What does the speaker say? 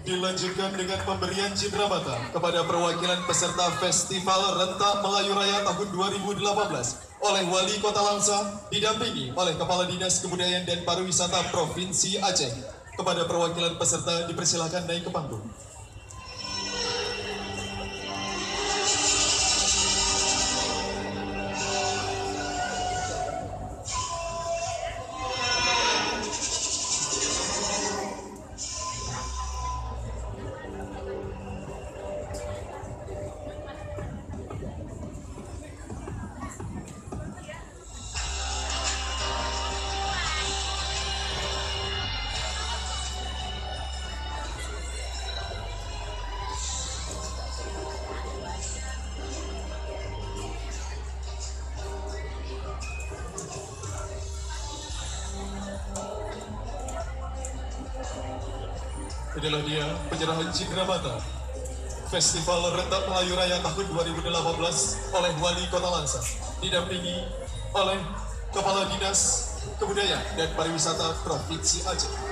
Dilanjutkan dengan pemberian Cindramata kepada perwakilan peserta Festival Rentak Melayu Raya tahun 2018 oleh Wali Kota Langsa didampingi oleh Kepala Dinas Kebudayaan dan Pariwisata Provinsi Aceh. Kepada perwakilan peserta dipersilakan naik ke panggung. Inilah dia penyerahan Cindramata Festival Rentak Melayu Raya tahun 2018 oleh Wali Kota Langsa didampingi oleh Kepala Dinas Kebudayaan dan Pariwisata Provinsi Aceh.